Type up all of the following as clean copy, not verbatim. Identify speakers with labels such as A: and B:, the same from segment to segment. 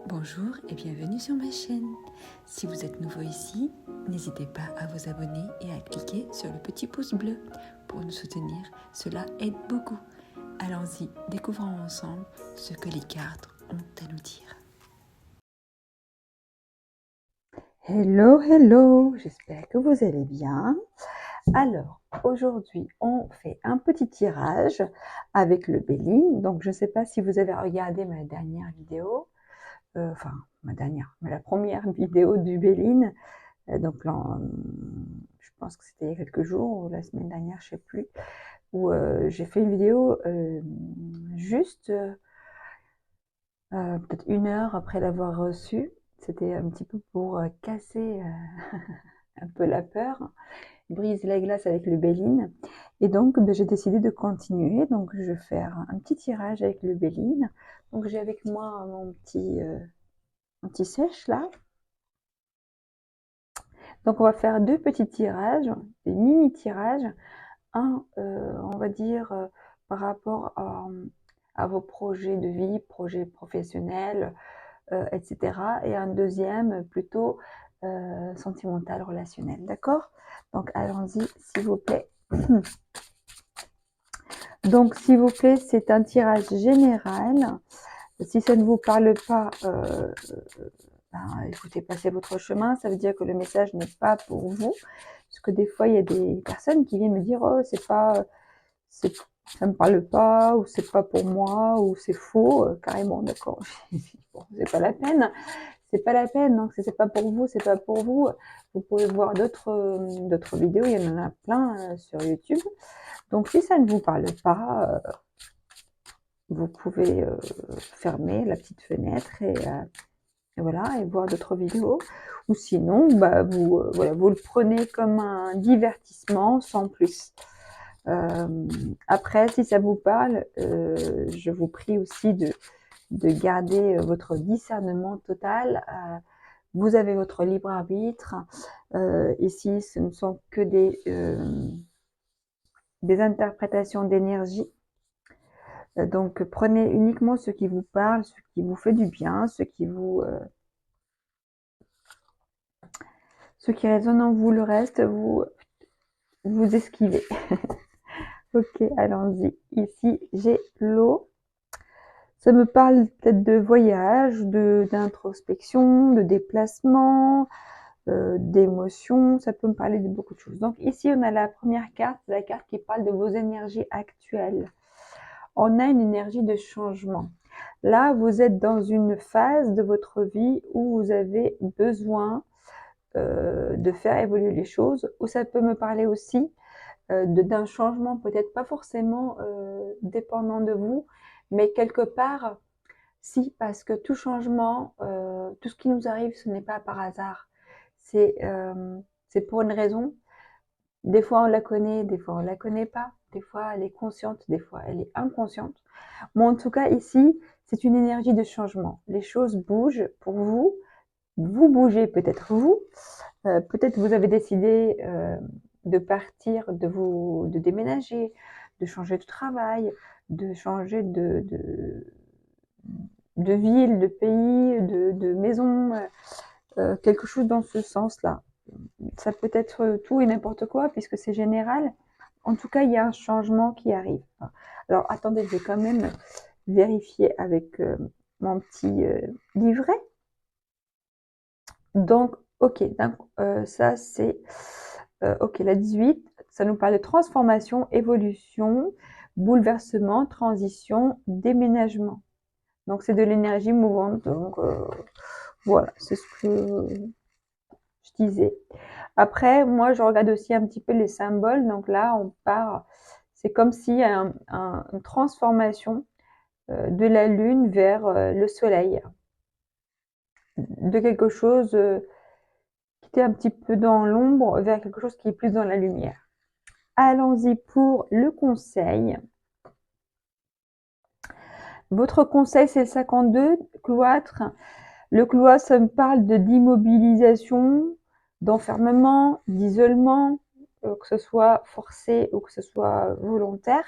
A: Bonjour et bienvenue sur ma chaîne. Si vous êtes nouveau ici, n'hésitez pas à vous abonner et à cliquer sur le petit pouce bleu pour nous soutenir. Cela aide beaucoup. Allons-y, découvrons ensemble ce que les cartes ont à nous dire. Hello, j'espère que vous allez bien. Alors, aujourd'hui, on fait un petit tirage avec le Béline. Donc, je ne sais pas si vous avez regardé ma dernière vidéo. La première vidéo du Béline, donc là, je pense que c'était il y a quelques jours, ou la semaine dernière, je ne sais plus, où j'ai fait une vidéo juste peut-être 1 heure après l'avoir reçue. C'était un petit peu pour casser un peu la peur, briser la glace avec le Béline. Et donc, j'ai décidé de continuer. Donc, je vais faire un petit tirage avec le Béline. Donc, j'ai avec moi mon petit sèche là. Donc, on va faire 2 petits tirages, des mini tirages. Un, on va dire, par rapport à vos projets de vie, projets professionnels, etc. Et un deuxième, plutôt sentimental, relationnel. D'accord? Donc, allons-y, s'il vous plaît. Donc, s'il vous plaît, c'est un tirage général. Si ça ne vous parle pas, écoutez, passez votre chemin. Ça veut dire que le message n'est pas pour vous. Parce que des fois, il y a des personnes qui viennent me dire « Oh, ça me parle pas » ou « C'est pas pour moi » ou « C'est faux ». Carrément, d'accord. Bon, c'est pas la peine. C'est pas la peine. Donc, si c'est pas pour vous, c'est pas pour vous. Vous pouvez voir d'autres vidéos. Il y en a plein sur YouTube. Donc, si ça ne vous parle pas, vous pouvez fermer la petite fenêtre et voilà, et voir d'autres vidéos. Ou sinon, voilà, vous le prenez comme un divertissement sans plus. Après, si ça vous parle, je vous prie aussi de garder votre discernement total. Vous avez votre libre arbitre. Ici, ce ne sont que des interprétations d'énergie. Donc, prenez uniquement ce qui vous parle, ce qui vous fait du bien, ce qui résonne en vous. Le reste, vous esquivez. Ok, allons-y. Ici, j'ai l'eau. Ça me parle peut-être de voyage, d'introspection, de déplacement, d'émotion. Ça peut me parler de beaucoup de choses. Donc ici, on a la première carte, la carte qui parle de vos énergies actuelles. On a une énergie de changement. Là, vous êtes dans une phase de votre vie où vous avez besoin de faire évoluer les choses, ou ça peut me parler aussi d'un changement, peut-être pas forcément dépendant de vous, mais quelque part, si, parce que tout changement, tout ce qui nous arrive, ce n'est pas par hasard. C'est pour une raison. Des fois, on la connaît, des fois, on la connaît pas. Des fois, elle est consciente, des fois, elle est inconsciente. Mais en tout cas, ici, c'est une énergie de changement. Les choses bougent pour vous. Vous bougez peut-être vous. Peut-être vous avez décidé de partir, de déménager, de changer de travail, de changer de ville, de pays, de maison, quelque chose dans ce sens-là. Ça peut être tout et n'importe quoi puisque c'est général. En tout cas, il y a un changement qui arrive. Alors, attendez, je vais quand même vérifier avec mon petit livret. Donc, ok, ça c'est... ok, la 18, ça nous parle de transformation, évolution, bouleversement, transition, déménagement. Donc, c'est de l'énergie mouvante. Donc, voilà, c'est ce que je disais. Après, moi, je regarde aussi un petit peu les symboles. Donc là, on part, c'est comme s'il y a une transformation de la Lune vers le Soleil. De quelque chose qui était un petit peu dans l'ombre vers quelque chose qui est plus dans la lumière. Allons-y pour le conseil. Votre conseil, c'est le 52, cloître. Le cloître, ça me parle d'immobilisation, d'enfermement, d'isolement, que ce soit forcé ou que ce soit volontaire.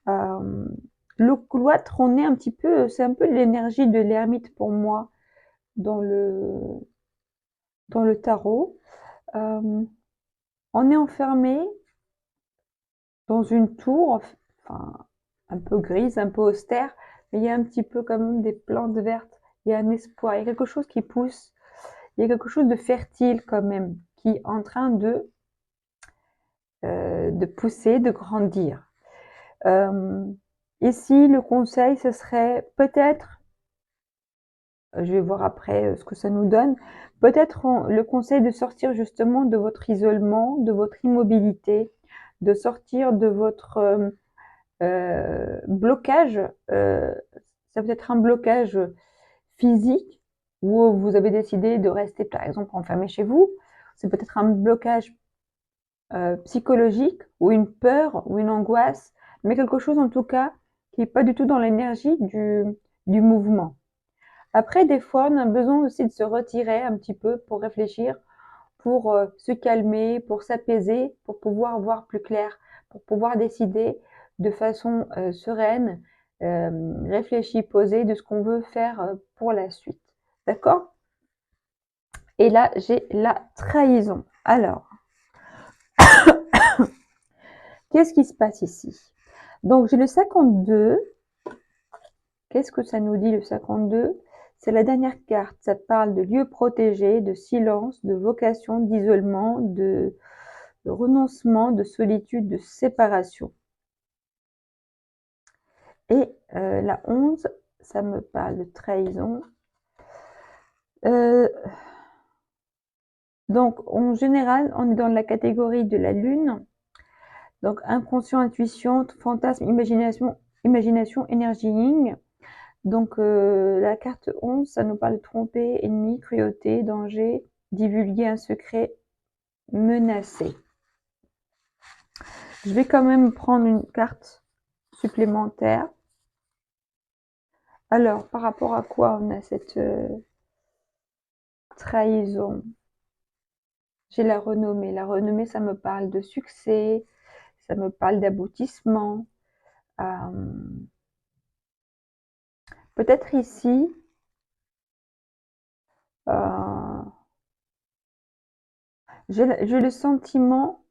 A: Le cloître, on est un petit peu, c'est un peu l'énergie de l'ermite pour moi. dans le tarot. On est enfermé dans une tour, enfin, un peu grise, un peu austère, mais il y a un petit peu quand même des plantes vertes, il y a un espoir, il y a quelque chose qui pousse, il y a quelque chose de fertile quand même, qui est en train de pousser, de grandir. Ici, le conseil, ce serait peut-être, je vais voir après ce que ça nous donne, peut-être le conseil de sortir justement de votre isolement, de votre immobilité, de sortir de votre blocage. Ça peut être un blocage physique où vous avez décidé de rester par exemple enfermé chez vous. C'est peut-être un blocage psychologique ou une peur ou une angoisse, mais quelque chose en tout cas qui n'est pas du tout dans l'énergie du mouvement. Après, des fois, on a besoin aussi de se retirer un petit peu pour réfléchir, pour se calmer, pour s'apaiser, pour pouvoir voir plus clair, pour pouvoir décider de façon sereine, réfléchie, posée de ce qu'on veut faire pour la suite. D'accord? Et là, j'ai la trahison. Alors, qu'est-ce qui se passe ici? Donc, j'ai le 52. Qu'est-ce que ça nous dit le 52? C'est la dernière carte. Ça parle de lieu protégé, de silence, de vocation, d'isolement, de renoncement, de solitude, de séparation. Et la 11, ça me parle de trahison. Donc, en général, on est dans la catégorie de la lune. Donc, inconscient, intuition, fantasme, imagination, énergie yin. Donc, la carte 11, ça nous parle de tromper, ennemi, cruauté, danger, divulguer un secret, menacer. Je vais quand même prendre une carte supplémentaire. Alors, par rapport à quoi on a cette trahison? J'ai la renommée. La renommée, ça me parle de succès, ça me parle d'aboutissement. Peut-être ici, j'ai le sentiment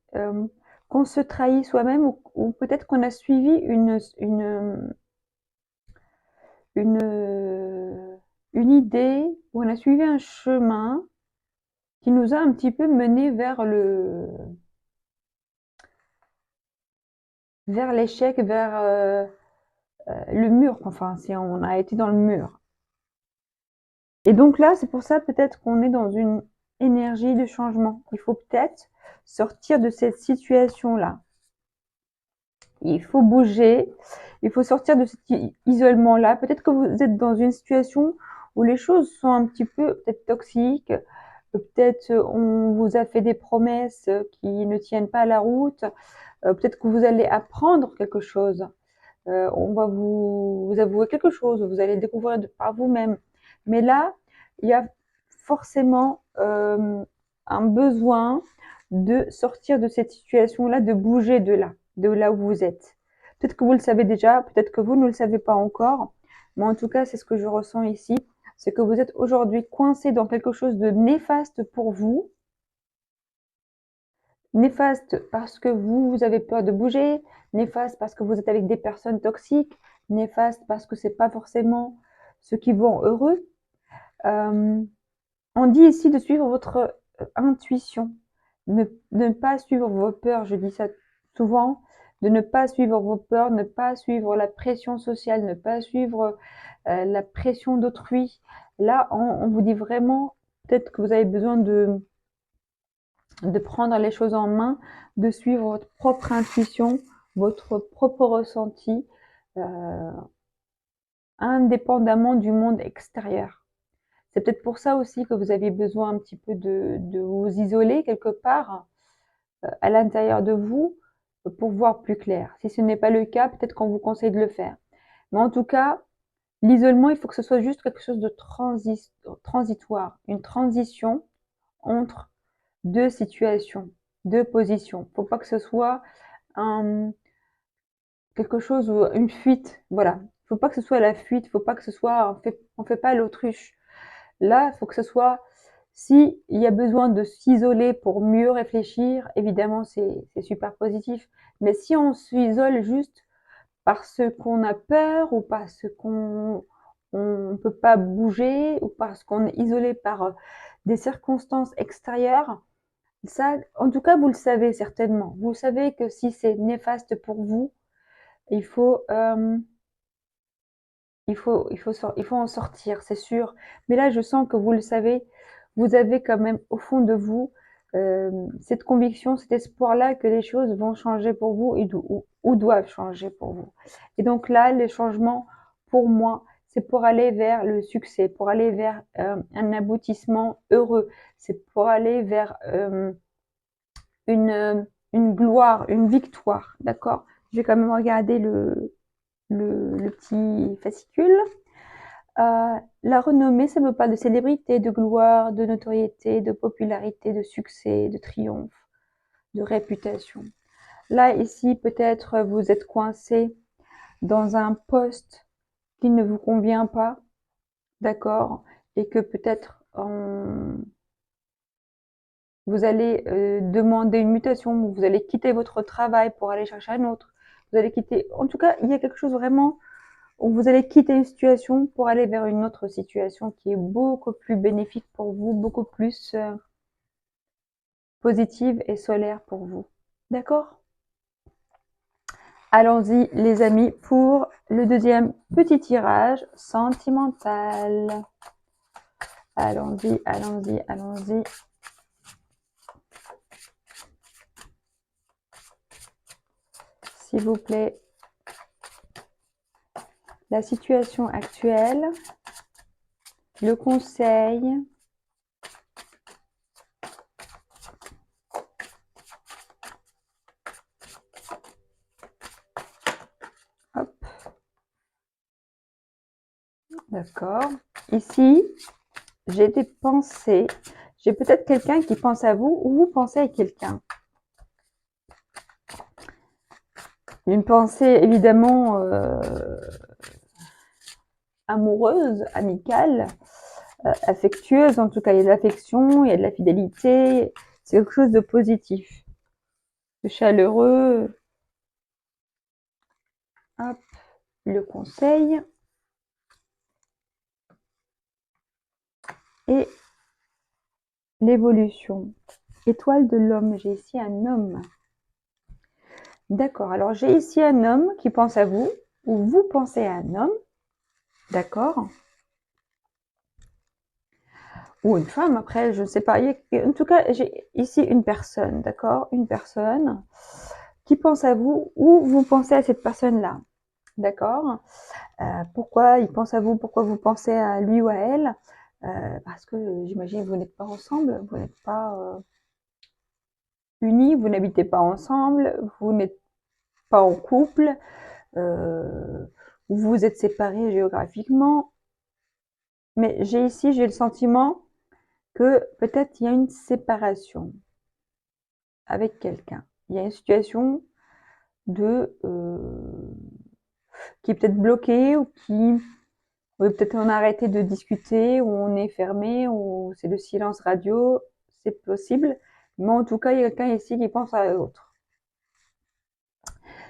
A: qu'on se trahit soi-même ou peut-être qu'on a suivi une idée, ou on a suivi un chemin qui nous a un petit peu mené vers l'échec, vers le mur. Enfin, si on a été dans le mur. Et donc là, c'est pour ça peut-être qu'on est dans une énergie de changement. Il faut peut-être sortir de cette situation-là. Il faut bouger, il faut sortir de cet isolement-là. Peut-être que vous êtes dans une situation où les choses sont un petit peu peut-être toxiques, peut-être on vous a fait des promesses qui ne tiennent pas la route, peut-être que vous allez apprendre quelque chose, on va vous avouer quelque chose, vous allez découvrir par vous-même. Mais là, il y a forcément un besoin de sortir de cette situation-là, de bouger de là où vous êtes. Peut-être que vous le savez déjà, peut-être que vous ne le savez pas encore, mais en tout cas, c'est ce que je ressens ici, c'est que vous êtes aujourd'hui coincé dans quelque chose de néfaste pour vous, néfaste parce que vous avez peur de bouger, néfaste parce que vous êtes avec des personnes toxiques, néfaste parce que c'est pas forcément ce qui vous rend heureux. On dit ici de suivre votre intuition, de ne pas suivre vos peurs, je dis ça souvent, de ne pas suivre vos peurs, ne pas suivre la pression sociale, ne pas suivre la pression d'autrui. Là, on vous dit vraiment, peut-être que vous avez besoin de prendre les choses en main, de suivre votre propre intuition, votre propre ressenti, indépendamment du monde extérieur. C'est peut-être pour ça aussi que vous avez besoin un petit peu de vous isoler quelque part à l'intérieur de vous pour voir plus clair. Si ce n'est pas le cas, peut-être qu'on vous conseille de le faire. Mais en tout cas, l'isolement, il faut que ce soit juste quelque chose de transitoire, une transition entre deux situations, deux positions. Il ne faut pas que ce soit quelque chose, une fuite. Voilà. Il ne faut pas que ce soit la fuite, il ne faut pas que ce soit on fait pas l'autruche. Là, il faut que ce soit, s'il y a besoin de s'isoler pour mieux réfléchir, évidemment, c'est super positif. Mais si on s'isole juste parce qu'on a peur ou parce qu'on ne peut pas bouger ou parce qu'on est isolé par des circonstances extérieures, ça, en tout cas, vous le savez certainement. Vous savez que si c'est néfaste pour vous, il faut, il faut en sortir, c'est sûr. Mais là, je sens que vous le savez. Vous avez quand même au fond de vous cette conviction, cet espoir-là que les choses vont changer pour vous ou doivent changer pour vous. Et donc là, les changements, pour moi, c'est pour aller vers le succès, pour aller vers un aboutissement heureux. C'est pour aller vers une gloire, une victoire, d'accord? Je vais quand même regarder le petit fascicule. La renommée, ça me parle de célébrité, de gloire, de notoriété, de popularité, de succès, de triomphe, de réputation. Là, ici, peut-être vous êtes coincé dans un poste qui ne vous convient pas, d'accord? Et que peut-être vous allez demander une mutation, vous allez quitter votre travail pour aller chercher un autre. Vous allez quitter. En tout cas, il y a quelque chose vraiment où vous allez quitter une situation pour aller vers une autre situation qui est beaucoup plus bénéfique pour vous, beaucoup plus positive et solaire pour vous. D'accord? Allons-y, les amis, pour le deuxième petit tirage sentimental. Allons-y, allons-y, allons-y. S'il vous plaît. La situation actuelle, le conseil, hop, d'accord. Ici, j'ai des pensées, j'ai peut-être quelqu'un qui pense à vous ou vous pensez à quelqu'un. Une pensée évidemment amoureuse, amicale, affectueuse, en tout cas il y a de l'affection, il y a de la fidélité, c'est quelque chose de positif, de chaleureux. Hop, le conseil. Et l'évolution. Étoile de l'homme, j'ai ici un homme. D'accord, alors j'ai ici un homme qui pense à vous, ou vous pensez à un homme, d'accord? Ou une femme, après, je ne sais pas. En tout cas, j'ai ici une personne, d'accord? Une personne qui pense à vous, ou vous pensez à cette personne-là, d'accord? Pourquoi il pense à vous, pourquoi vous pensez à lui ou à elle? Parce que j'imagine que vous n'êtes pas ensemble, vous n'êtes pas unis, vous n'habitez pas ensemble, vous n'êtes pas en couple, vous vous êtes séparés géographiquement. Mais j'ai le sentiment que peut-être il y a une séparation avec quelqu'un. Il y a une situation de qui est peut-être bloquée ou qui peut-être on a arrêté de discuter ou on est fermé ou c'est le silence radio, c'est possible. Mais en tout cas, il y a quelqu'un ici qui pense à l'autre.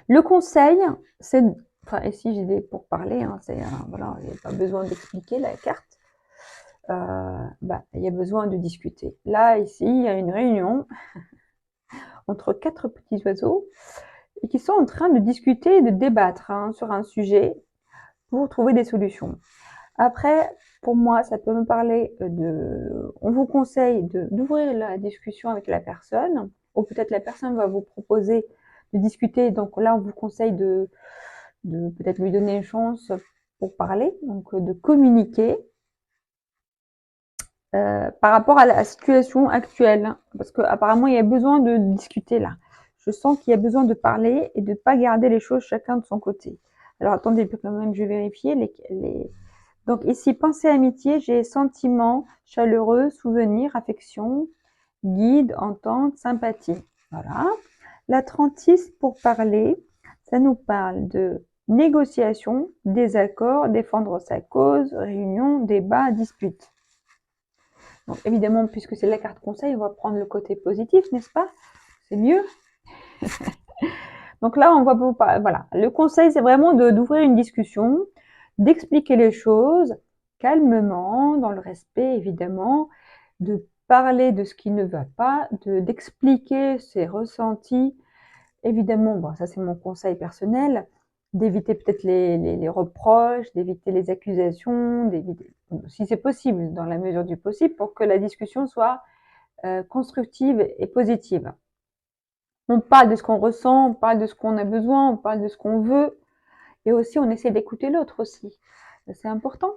A: Le conseil, c'est, enfin ici j'ai des pourparlers, hein, c'est voilà, il n'y a pas besoin d'expliquer la carte. Il y a besoin de discuter. Là, ici, il y a une réunion entre 4 petits oiseaux et qui sont en train de discuter et de débattre sur un sujet pour trouver des solutions. Après, pour moi, ça peut me parler on vous conseille d'ouvrir la discussion avec la personne, ou peut-être la personne va vous proposer de discuter. Donc là, on vous conseille de peut-être lui donner une chance pour parler, donc de communiquer. Par rapport à la situation actuelle, parce qu'apparemment il y a besoin de discuter là. Je sens qu'il y a besoin de parler et de ne pas garder les choses chacun de son côté. Alors attendez, quand même, je vais vérifier Donc ici, pensée, amitié, j'ai sentiment, chaleureux, souvenir, affection, guide, entente, sympathie. Voilà. La 36 pour parler, ça nous parle de négociation, désaccord, défendre sa cause, réunion, débat, dispute. Donc évidemment, puisque c'est la carte conseil, on va prendre le côté positif, n'est-ce pas? C'est mieux. Donc là, on va vous parler, voilà. Le conseil, c'est vraiment d'ouvrir une discussion, d'expliquer les choses calmement, dans le respect évidemment, de parler de ce qui ne va pas, d'expliquer ses ressentis. Évidemment, bon, ça c'est mon conseil personnel, d'éviter peut-être les reproches, d'éviter les accusations, d'éviter, si c'est possible, dans la mesure du possible, pour que la discussion soit constructive et positive. On parle de ce qu'on ressent, on parle de ce qu'on a besoin, on parle de ce qu'on veut, et aussi on essaie d'écouter l'autre aussi. C'est important.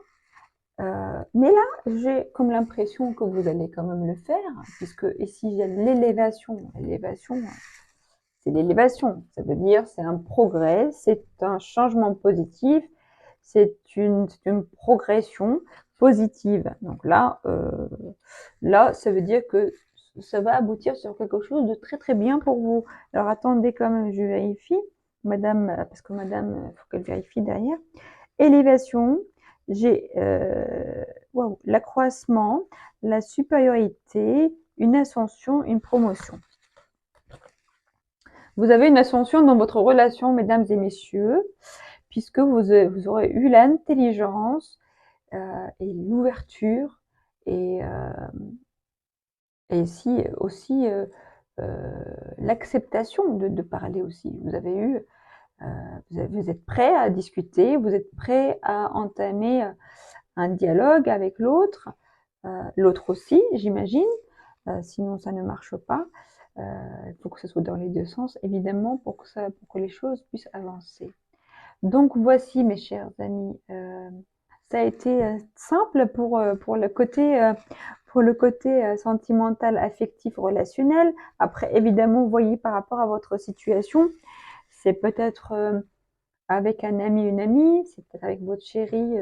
A: Mais là, j'ai comme l'impression que vous allez quand même le faire, puisque ici il y a l'élévation. L'élévation, c'est l'élévation. Ça veut dire c'est un progrès, c'est un changement positif, c'est une progression positive. Donc là, ça veut dire que ça va aboutir sur quelque chose de très très bien pour vous. Alors attendez quand même, je vérifie, madame, parce que madame, il faut qu'elle vérifie derrière. Élévation, j'ai l'accroissement, la supériorité, une ascension, une promotion. Vous avez une ascension dans votre relation, mesdames et messieurs, puisque vous aurez eu l'intelligence et l'ouverture et aussi l'acceptation de parler aussi. Vous avez eu, vous êtes prêt à discuter, vous êtes prêt à entamer un dialogue avec l'autre, l'autre aussi, j'imagine, sinon ça ne marche pas. Il faut que ce soit dans les deux sens, évidemment, pour que les choses puissent avancer. Donc voici, mes chers amis, ça a été simple pour le côté sentimental, affectif, relationnel. Après, évidemment, vous voyez par rapport à votre situation, c'est peut-être avec un ami, une amie, c'est peut-être avec votre chéri,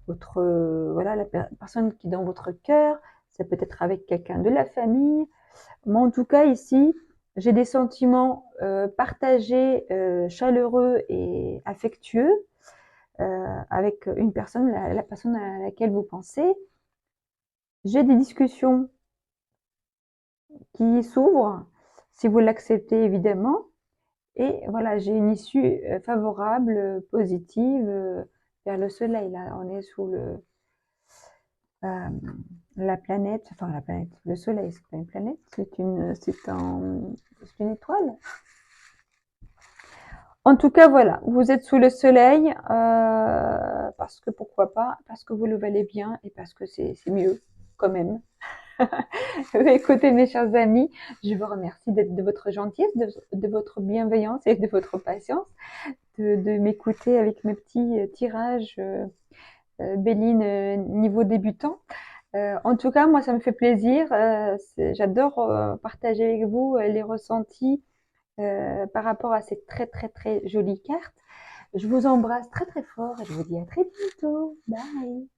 A: voilà, la personne qui est dans votre cœur, c'est peut-être avec quelqu'un de la famille. Mais en tout cas, ici, j'ai des sentiments partagés, chaleureux et affectueux avec une personne, la personne à laquelle vous pensez. J'ai des discussions qui s'ouvrent, si vous l'acceptez évidemment. Et voilà, j'ai une issue favorable, positive, vers le soleil. Là, on est sous la planète, enfin la planète, le soleil, c'est pas une planète, c'est une étoile. En tout cas, voilà, vous êtes sous le soleil, parce que pourquoi pas, parce que vous le valez bien et parce que c'est mieux, quand même. Écoutez, mes chers amis, je vous remercie de votre gentillesse, de votre bienveillance et de votre patience, de m'écouter avec mes petits tirages Béline niveau débutant. En tout cas, moi, ça me fait plaisir. J'adore partager avec vous les ressentis par rapport à cette très, très, très jolie carte. Je vous embrasse très, très fort et je vous dis à très bientôt. Bye!